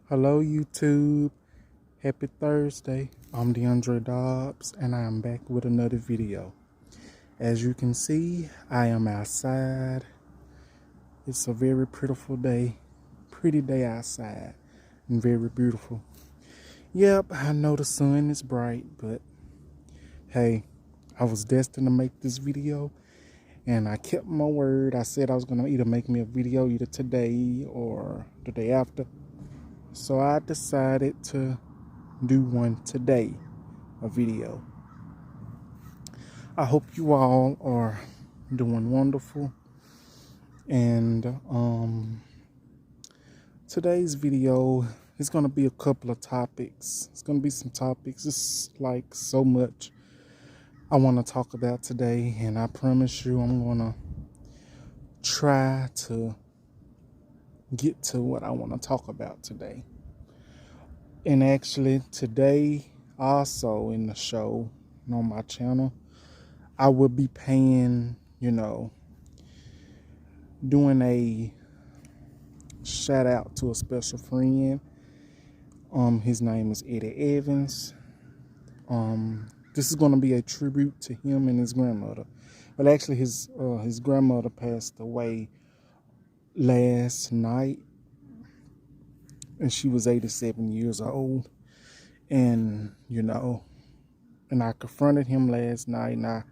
Hello YouTube, happy Thursday. I'm DeAndre Dobbs and I am back with another video. As you can see, I am outside. It's a very pretty day outside and very beautiful. Yep, I know the sun is bright, but hey, I was destined to make this video and I kept my word. I said I was going to either make me a video either today or the day after. So I decided to do one today, a video. I hope you all are doing wonderful. And today's video is going to be a couple of topics. It's going to be some topics. It's like so much I want to talk about today. And I promise you I'm going to try to get to what I want to talk about today. And actually today also in the show on my channel, I will be paying, doing a shout out to a special friend. His name is Eddie Evans. This is going to be a tribute to him and his grandmother. But actually his grandmother passed away last night. And she was 87 years old. And, and I confronted him last night, and I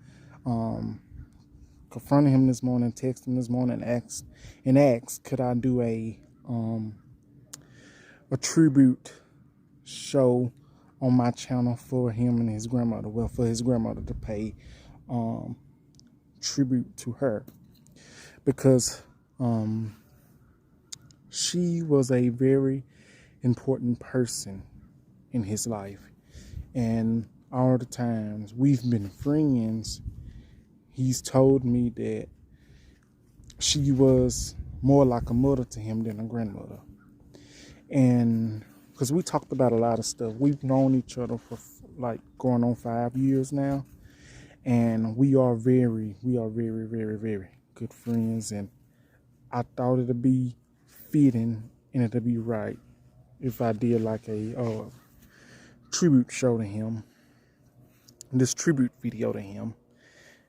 confronted him this morning, texted him this morning, and asked could I do a tribute show on my channel for him and his grandmother. Well, for his grandmother to pay tribute to her, because she was a very important person in his life, and all the times we've been friends, he's told me that she was more like a mother to him than a grandmother. And because we talked about a lot of stuff, we've known each other for like going on 5 years now, and we are very, very good friends. And I thought it'd be fitting and it'd be right if I did like a tribute show to him, this tribute video to him,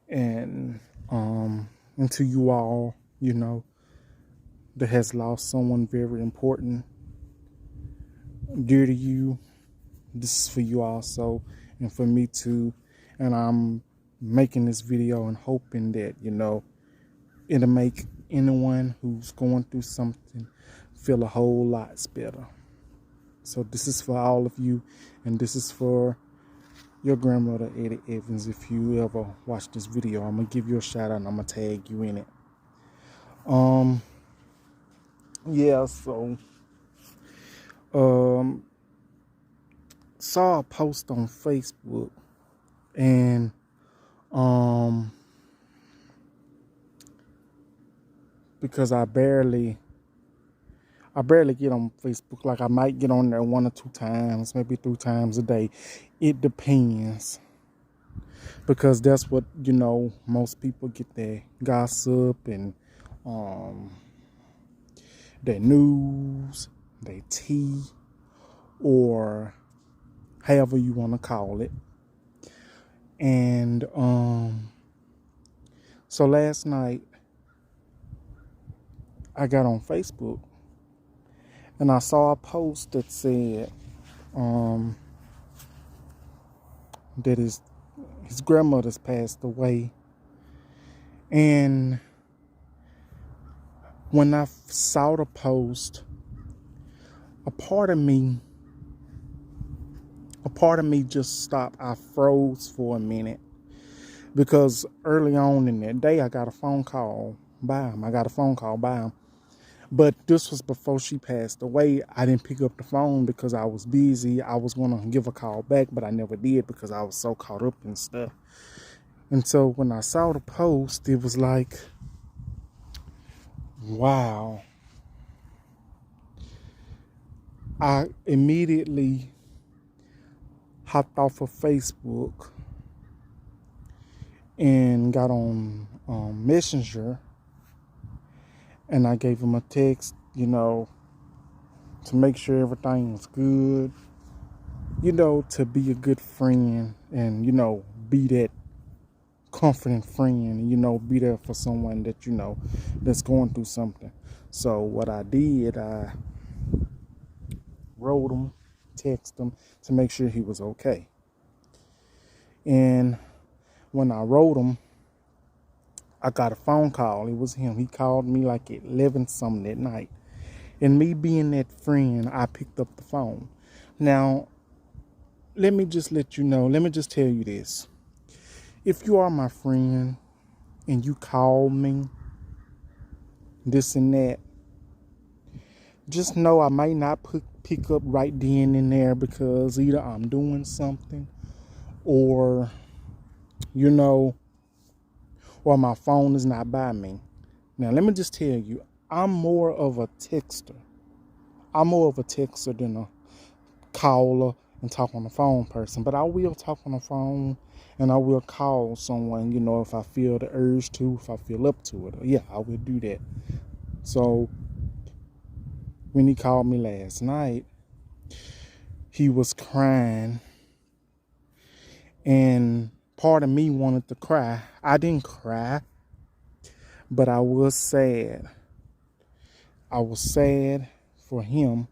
and to you all, that has lost someone very important, dear to you. This is for you also, and for me too. And I'm making this video and hoping that, it'll make anyone who's going through something feel a whole lot better. So this is for all of you, and this is for your grandmother, Eddie Evans. If you ever watch this video, I'm going to give you a shout out and I'm going to tag you in it. Saw a post on Facebook, and because I barely get on Facebook. Like, I might get on there 1 or 2 times, maybe 3 times a day. It depends, because that's what, most people get their gossip and their news, their tea, or however you want to call it. And so last night I got on Facebook, and I saw a post that said that his grandmother's passed away. And when I saw the post, a part of me just stopped. I froze for a minute, because early on in that day I got a phone call by him. But this was before she passed away. I didn't pick up the phone because I was busy. I was going to give a call back, but I never did because I was so caught up in stuff. And so when I saw the post, it was like, wow. I immediately hopped off of Facebook and got on Messenger, and I gave him a text, to make sure everything was good, you know, to be a good friend and, you know, be that confident friend and, you know, be there for someone that, you know, that's going through something. So what I did, I wrote him, texted him to make sure he was okay. And when I wrote him, I got a phone call. It was him. He called me like at 11 something at night. And me being that friend, I picked up the phone. Now, let me just tell you this. If you are my friend and you call me, this and that, just know I might not pick up right then and there because either I'm doing something or, you know, or my phone is not by me. Now, let me just tell you, I'm more of a texter. I'm more of a texter than a caller and talk on the phone person. But I will talk on the phone and I will call someone, you know, if I feel the urge to, if I feel up to it. Yeah, I will do that. So when he called me last night, he was crying and part of me wanted to cry. I didn't cry, but I was sad. I was sad for him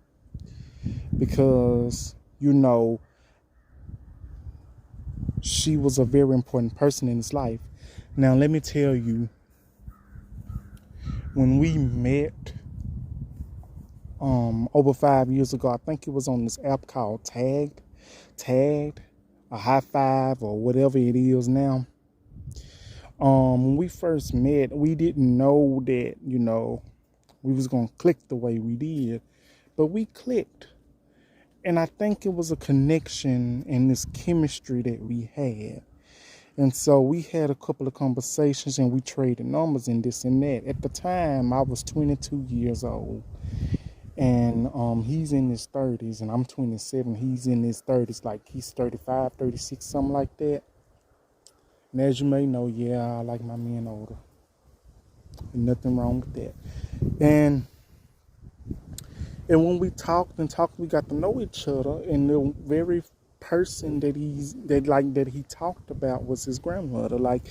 because, you know, she was a very important person in his life. Now, let me tell you, when we met over 5 years ago, I think it was on this app called Tagged, a high five or whatever it is now. When we first met, we didn't know that, you know, we was going to click the way we did, but we clicked. And I think it was a connection and this chemistry that we had. And so we had a couple of conversations and we traded numbers and this and that. At the time, I was 22 years old. And he's in his 30s and I'm 27. He's in his 30s, like he's 35, 36, something like that. And as you may know, yeah, I like my men older. And nothing wrong with that. And when we talked, we got to know each other. And the very person that he talked about was his grandmother. Like,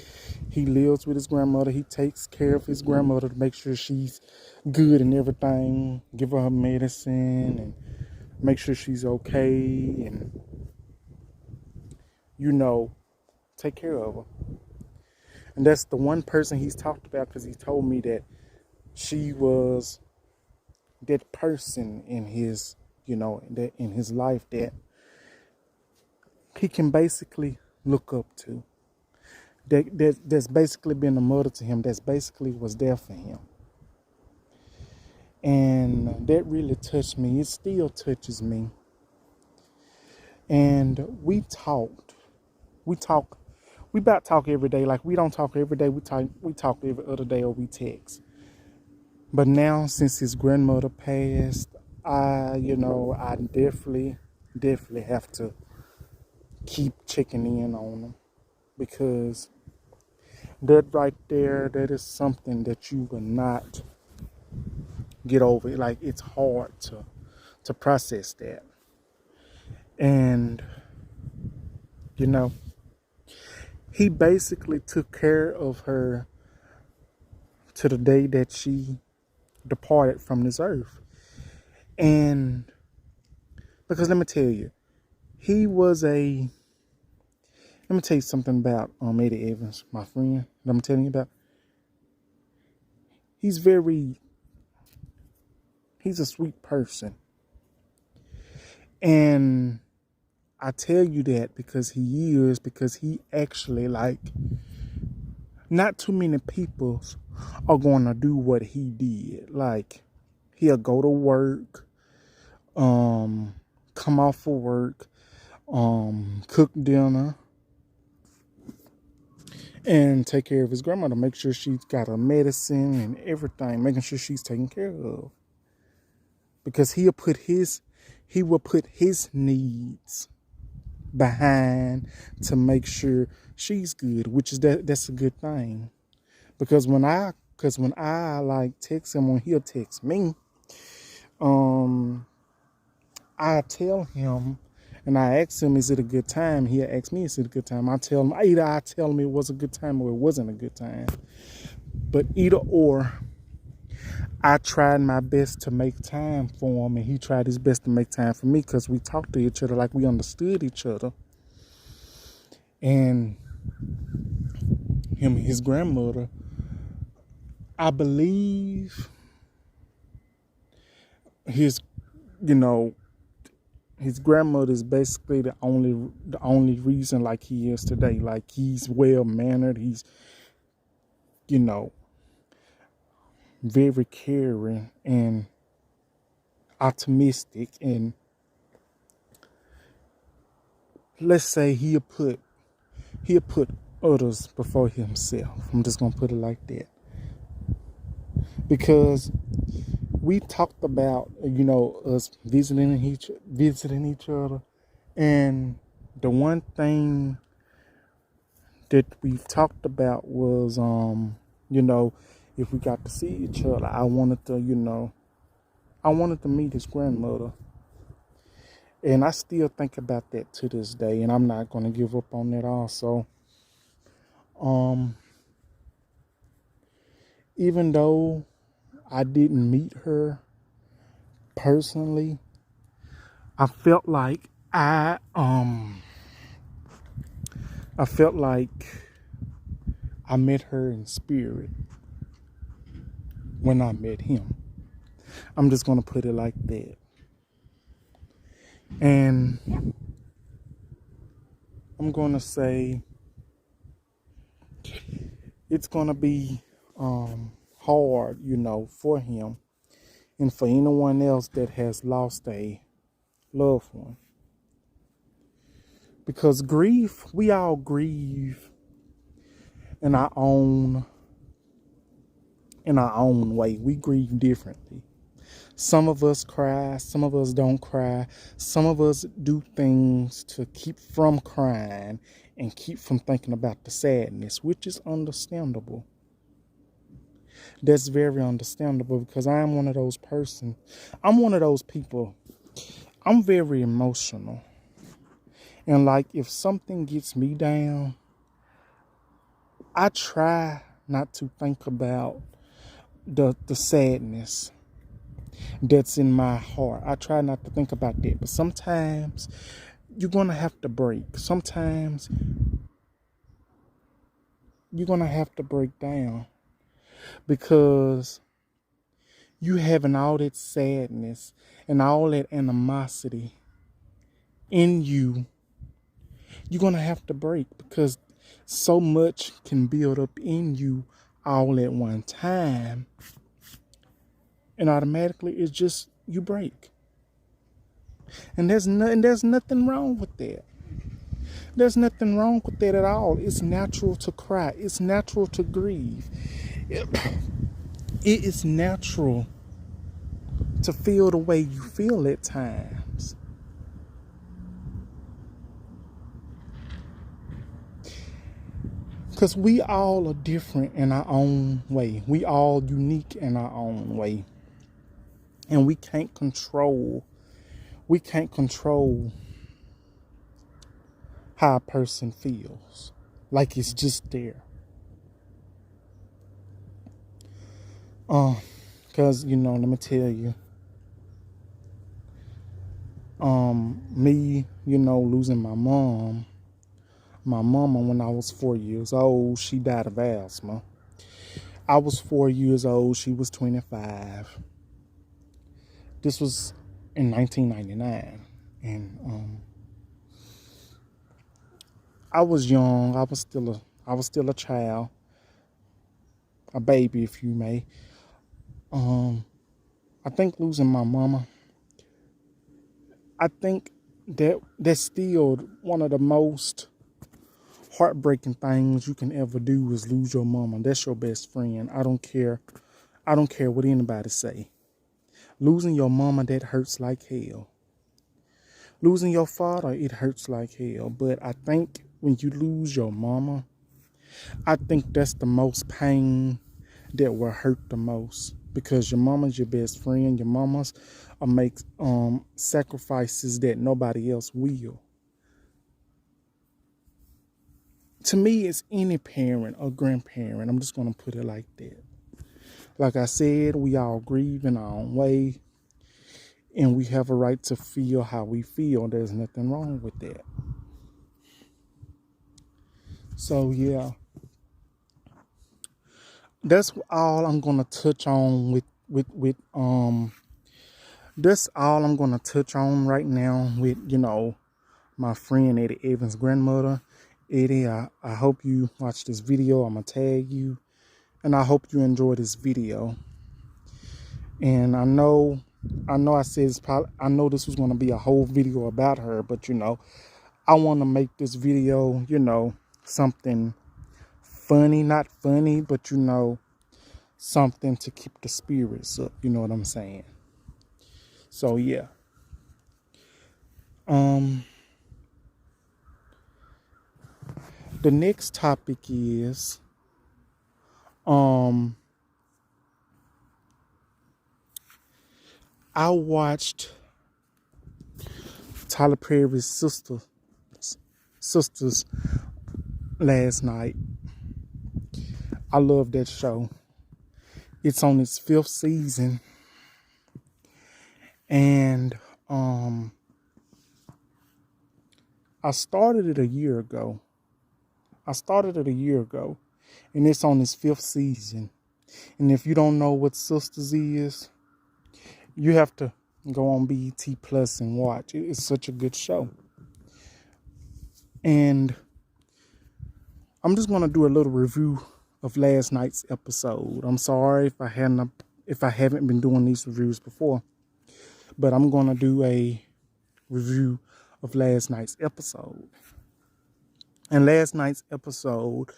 he lives with his grandmother. He takes care of his grandmother to make sure she's good and everything. Give her medicine and make sure she's okay. And, you know, take care of her. And that's the one person he's talked about because he told me that she was that person in his, you know, that in his life that he can basically look up to. That's basically been a mother to him. That's basically was there for him. And that really touched me. It still touches me. And we talked. We about talk every day. Like, we don't talk every day. We talk every other day or we text. But now, since his grandmother passed, I definitely have to keep checking in on him, because that right there, that is something that you will not get over. Like, it's hard to process that. And, you know, he basically took care of her to the day that she departed from this earth. And because let me tell you something about Eddie Evans, my friend that I'm telling you about. He's a sweet person. And I tell you that because he actually, like, not too many people are going to do what he did. Like, he'll go to work, come off of work, cook dinner, and take care of his grandmother, make sure she's got her medicine and everything, making sure she's taken care of. Because he will put his needs behind to make sure she's good, which is that's a good thing. Because when I like text him, when he'll text me, I tell him, and I ask him, is it a good time? He'll ask me, is it a good time? I tell him, either I tell him it was a good time or it wasn't a good time. But either or, I tried my best to make time for him, and he tried his best to make time for me because we talked to each other like we understood each other. And him and his grandmother, I believe his, you know, his grandmother is basically the only reason like he is today. Like he's well mannered, he's, you know, very caring and optimistic, and let's say he'll put others before himself. I'm just gonna put it like that. Because we talked about, us visiting each other, and the one thing that we talked about was, if we got to see each other, I wanted to meet his grandmother. And I still think about that to this day, and I'm not going to give up on that also. Even though I didn't meet her personally, I felt like I met her in spirit when I met him. I'm just going to put it like that. And I'm going to say it's going to be hard, for him and for anyone else that has lost a loved one. Because grief, we all grieve in our own way. We grieve differently. Some of us cry, some of us don't cry. Some of us do things to keep from crying and keep from thinking about the sadness, which is understandable. That's very understandable, because I am one of those persons. I'm one of those people. I'm very emotional. And like if something gets me down, I try not to think about the sadness that's in my heart. I try not to think about that. But sometimes you're going to have to break. Sometimes you're going to have to break down, because you having all that sadness and all that animosity in you, you're going to have to break, because so much can build up in you all at one time, and automatically it's just you break. And there's nothing wrong with that. There's nothing wrong with that at all. It's natural to cry. It's natural to grieve. It is natural to feel the way you feel at times. Because we all are different in our own way. We all unique in our own way. And we can't control how a person feels. Like it's just there. Because, let me tell you. Me, losing my mama when I was 4 years old, she died of asthma. I was 4 years old, she was 25. This was in 1999. And I was young, I was still a child, a baby if you may. I think losing my mama, I think that's still one of the most heartbreaking things you can ever do is lose your mama. That's your best friend. I don't care what anybody say. Losing your mama, that hurts like hell. Losing your father, it hurts like hell. But I think when you lose your mama, I think that's the most pain that will hurt the most. because your mama's your best friend. Your mama's make sacrifices that nobody else will. To me, it's any parent or grandparent. I'm just going to put it like that. Like I said, we all grieve in our own way, and we have a right to feel how we feel. There's nothing wrong with that. So, yeah, that's all I'm going to touch on that's all I'm going to touch on right now with, my friend Eddie Evans' grandmother. Eddie, I hope you watch this video. I'm going to tag you. And I hope you enjoy this video. And I know I said I know this was going to be a whole video about her, but I want to make this video, something funny, not funny, but something to keep the spirits up. You know what I'm saying? So yeah. The next topic is I watched Tyler Perry's sisters last night. I love that show. It's on its 5th season. And I started it a year ago. And it's on its 5th season. And if you don't know what Sisters is, you have to go on BET Plus and watch. It's such a good show. And I'm just going to do a little review of last night's episode. I'm sorry if I haven't been doing these reviews before, but I'm going to do a review of last night's episode. And last night's episode,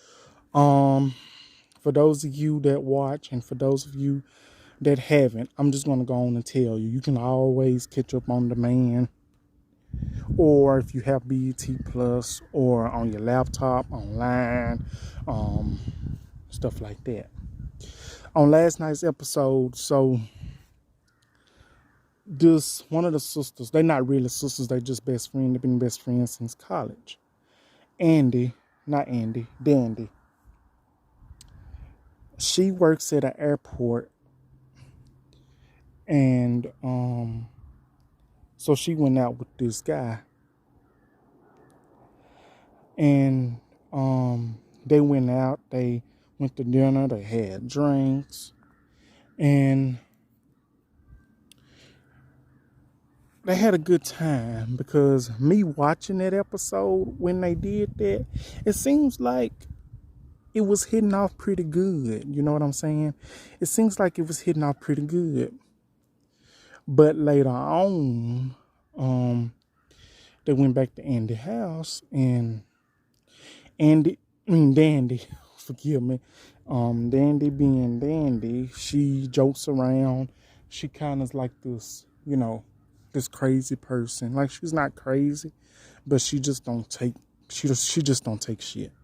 for those of you that watch and for those of you that haven't, I'm just going to go on and tell you. You can always catch up on demand, or if you have BET Plus, or on your laptop, online, stuff like that. On last night's episode, so this one of the sisters, they're not really sisters, they're just best friends. They've been best friends since college. Dandy. She works at an airport, and so she went out with this guy, and they went out. They went to dinner. They had drinks, and they had a good time, because me watching that episode when they did that, it seems like it was hitting off pretty good. You know what I'm saying? It seems like it was hitting off pretty good. But later on, they went back to Andy's house, and Dandy, forgive me. Dandy being Dandy, she jokes around. She kind of like this, this crazy person. Like, she's not crazy, but she just don't take shit.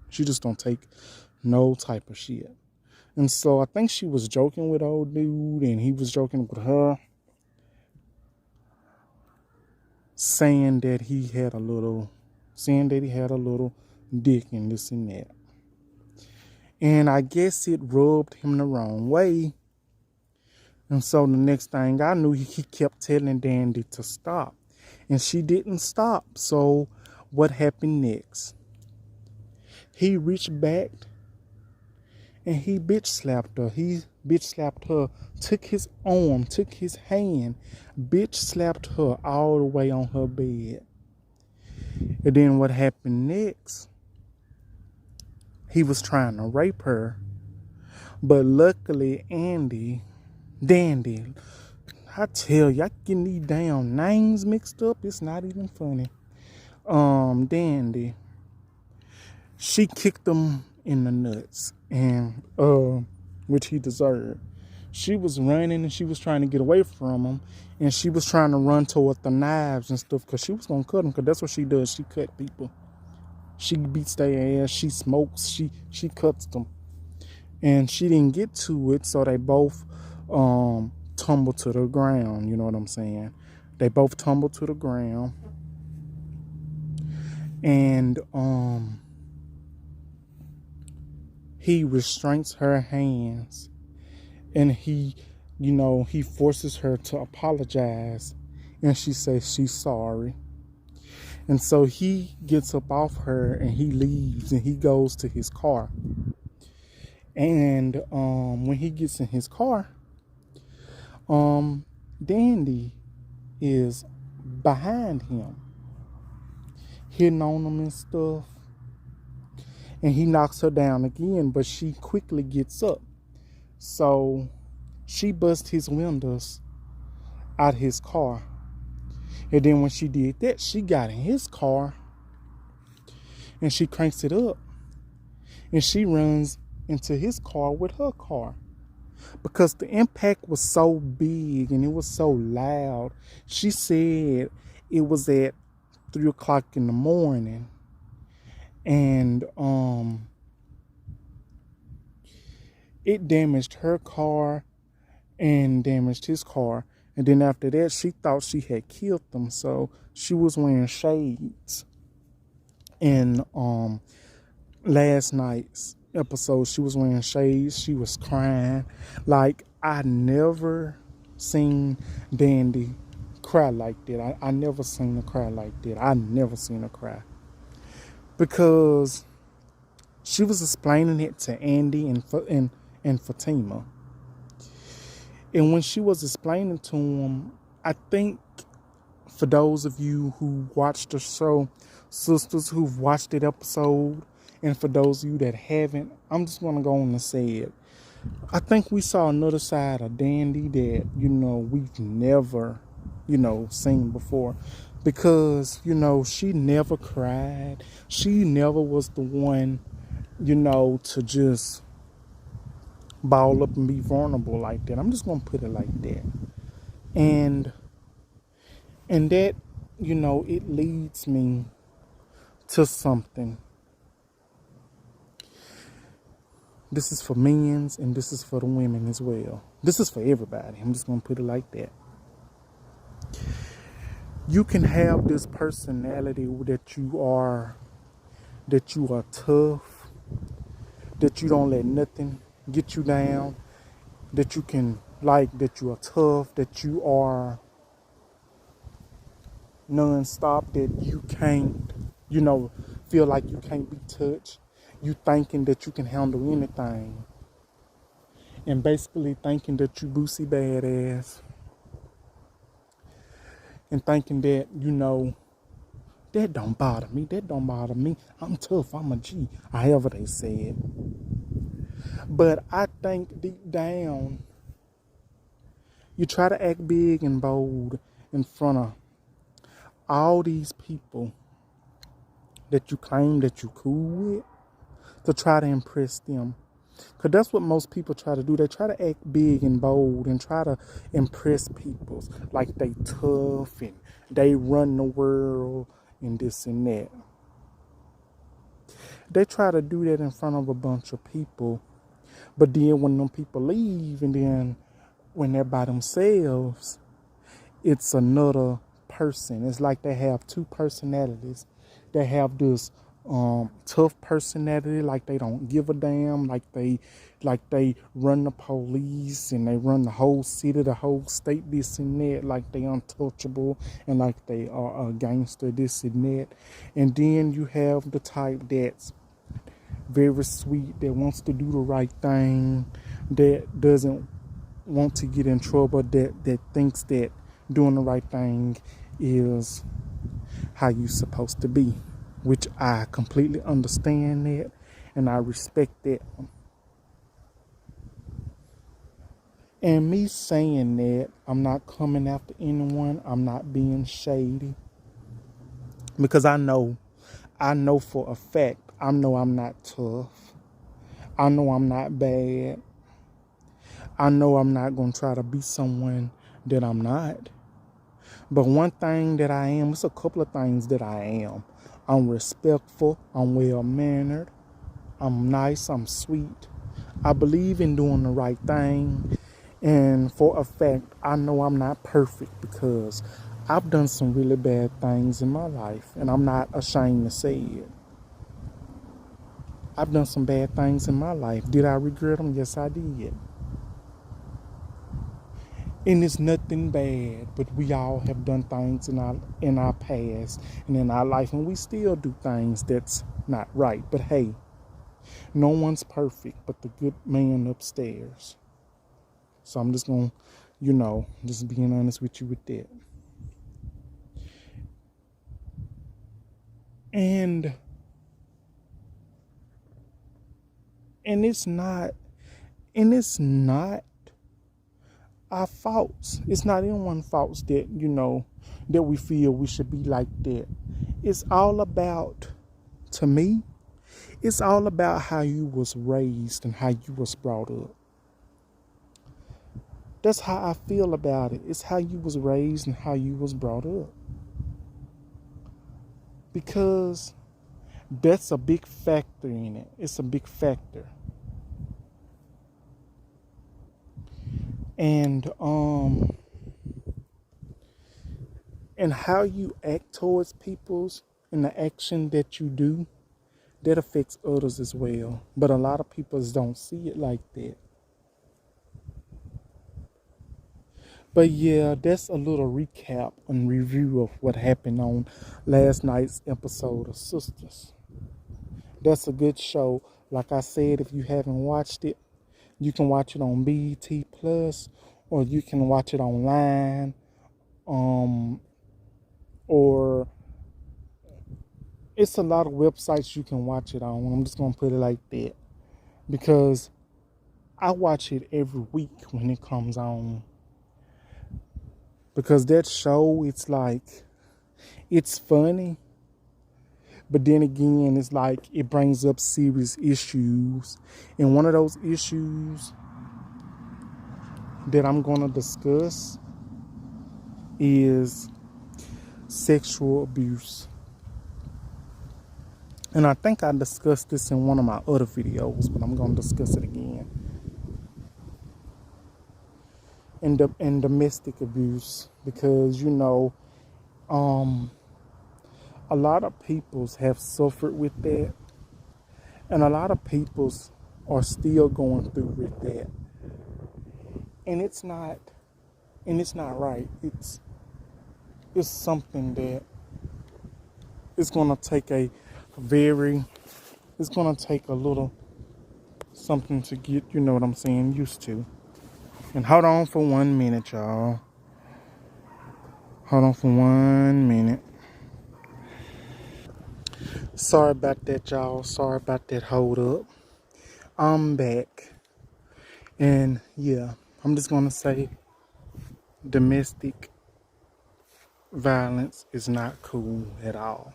She just don't take no type of shit. And so I think she was joking with old dude, and he was joking with her, saying that he had a little dick and this and that. And I guess it rubbed him the wrong way. And so the next thing I knew, he kept telling Dandy to stop. And she didn't stop. So what happened next? He reached back and he bitch slapped her. Took his arm, took his hand, bitch slapped her all the way on her bed. And then what happened next? He was trying to rape her. But luckily, Dandy, I tell you, I getting these damn names mixed up. It's not even funny. Dandy, she kicked him in the nuts, and which he deserved. She was running and she was trying to get away from him, and she was trying to run toward the knives and stuff, because she was gonna cut him, because that's what she does. She cut people. She beats their ass. She smokes. She cuts them. And she didn't get to it, so they both tumble to the ground. You know what I'm saying? They both tumble to the ground, and he restrains her hands, and he forces her to apologize, and she says she's sorry. And so he gets up off her and he leaves and he goes to his car. And when he gets in his car, Dandy is behind him, hitting on him and stuff. And he knocks her down again, but she quickly gets up. So she busts his windows out his car. And then when she did that, she got in his car and she cranks it up. And she runs into his car with her car. Because the impact was so big and it was so loud. She said it was at 3 o'clock in the morning. And it damaged her car and damaged his car. And then after that, she thought she had killed them. So she was wearing shades. And last night's episode, she was wearing shades. She was crying. Like, I never seen Dandy cry like that. I never seen her cry like that. I never seen her cry. Because she was explaining it to Andy and Fatima. And when she was explaining to him, I think for those of you who watched the show, sisters who've watched that episode, and for those of you that haven't, I'm just going to go on and say it. I think we saw another side of Dandy that, we've never, seen before. Because, she never cried. She never was the one, to just ball up and be vulnerable like that. I'm just going to put it like that. And that, it leads me to something. This is for men's and this is for the women as well. This is for everybody. I'm just going to put it like that. You can have this personality that you are tough, that you don't let nothing get you down, that you are tough, that you are non-stop, that you can't, feel like you can't be touched. You thinking that you can handle anything. And basically thinking that you Boosie badass. And thinking that, that don't bother me. That don't bother me. I'm tough. I'm a G. However they say it. But I think deep down, you try to act big and bold in front of all these people that you claim that you cool with, to try to impress them. Because that's what most people try to do. They try to act big and bold and try to impress people. Like they tough and they run the world and this and that. They try to do that in front of a bunch of people. But then when them people leave and then when they're by themselves, it's another person. It's like they have two personalities. They have this tough personality, like they don't give a damn, like they run the police and they run the whole city, the whole state, this and that, like they untouchable and like they are a gangster, this and that. And then you have the type that's very sweet, that wants to do the right thing, that doesn't want to get in trouble, that thinks that doing the right thing is how you're supposed to be. Which I completely understand that and I respect that. And me saying that, I'm not coming after anyone. I'm not being shady. Because I know for a fact, I know I'm not tough. I know I'm not bad. I know I'm not going to try to be someone that I'm not. But one thing that I am, it's a couple of things that I am. I'm respectful, I'm well-mannered, I'm nice, I'm sweet. I believe in doing the right thing. And for a fact, I know I'm not perfect because I've done some really bad things in my life, and I'm not ashamed to say it. I've done some bad things in my life. Did I regret them? Yes, I did. And it's nothing bad, but we all have done things in our past and in our life, and we still do things that's not right. But hey, no one's perfect but the good man upstairs. So I'm just gonna, just being honest with you with that. And and it's not our faults. It's not anyone's faults that, that we feel we should be like that. It's all about, to me, it's all about how you was raised and how you was brought up. That's how I feel about it. It's how you was raised and how you was brought up. Because that's a big factor in it. It's a big factor. And how you act towards people's and the action that you do, that affects others as well. But a lot of people don't see it like that. But yeah, that's a little recap and review of what happened on last night's episode of Sisters. That's a good show. Like I said, if you haven't watched it, you can watch it on BET Plus, or you can watch it online, or it's a lot of websites you can watch it on. I'm just gonna put it like that, because I watch it every week when it comes on. Because that show, it's funny, but then again, it's like it brings up serious issues. And one of those issues that I'm going to discuss is sexual abuse. And I think I discussed this in one of my other videos, but I'm going to discuss it again. And domestic abuse, because a lot of peoples have suffered with that, and a lot of peoples are still going through with that, and it's not right. It's something that it's gonna take it's gonna take a little something to get, you know what I'm saying, used to. And hold on for 1 minute, y'all. Hold on for 1 minute. Sorry about that, y'all. Sorry about that hold up. I'm back. And yeah, I'm just going to say domestic violence is not cool at all.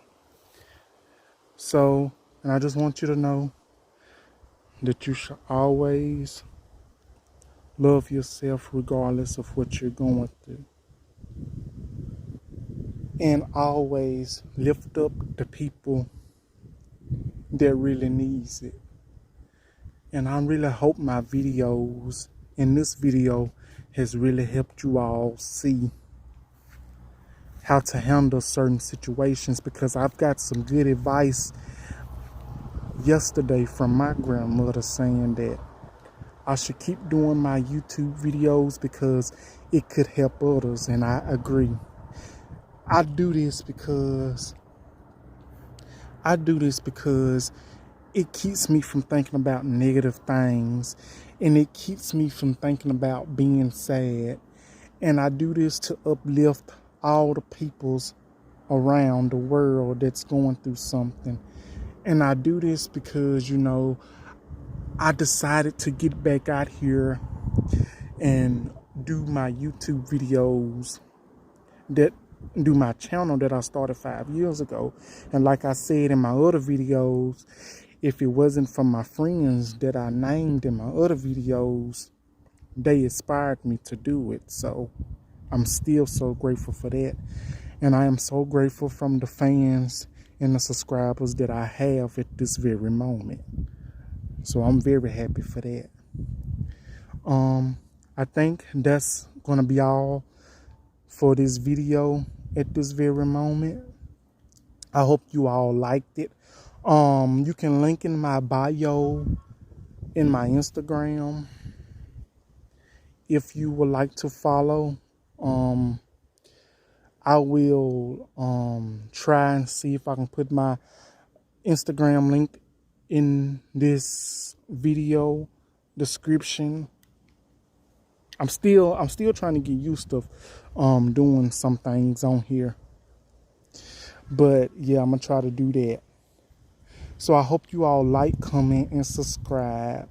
So, and I just want you to know that you should always love yourself regardless of what you're going through. And always lift up the people that really needs it. And I really hope my videos in this video has really helped you all see how to handle certain situations, because I've got some good advice yesterday from my grandmother saying that I should keep doing my YouTube videos because it could help others, and I agree. I do this because it keeps me from thinking about negative things, and it keeps me from thinking about being sad. And I do this to uplift all the peoples around the world that's going through something. And I do this because, I decided to get back out here and do my YouTube videos, do my channel that I started 5 years ago. And like I said in my other videos, if it wasn't for my friends that I named in my other videos, they inspired me to do it. So I'm still so grateful for that. And I am so grateful from the fans and the subscribers that I have at this very moment. So I'm very happy for that. I think that's gonna be all for this video at this very moment. I hope you all liked it. You can link in my bio in my Instagram if you would like to follow. I will try and see if I can put my Instagram link in this video description. I'm still trying to get used to doing some things on here. But yeah, I'm gonna try to do that. So I hope you all like, comment, and subscribe.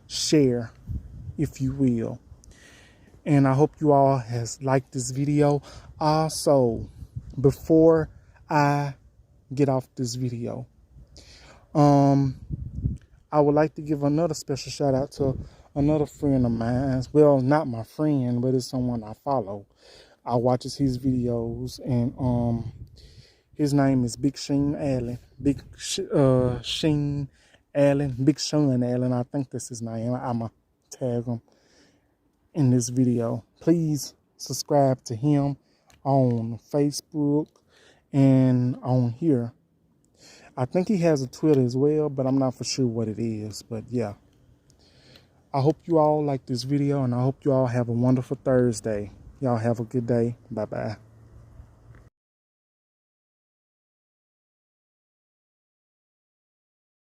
Share, if you will. And I hope you all has liked this video. Also, before I get off this video, I would like to give another special shout out to another friend of mine. Well, not my friend, but it's someone I follow. I watches his videos, and his name is Big Sheen Allen. Sheen Allen. Big Sean Allen. I think that's his name. I'ma tag him in this video. Please subscribe to him on Facebook and on here. I think he has a Twitter as well, but I'm not for sure what it is. But yeah, I hope you all like this video, and I hope you all have a wonderful Thursday. Y'all have a good day. Bye-bye.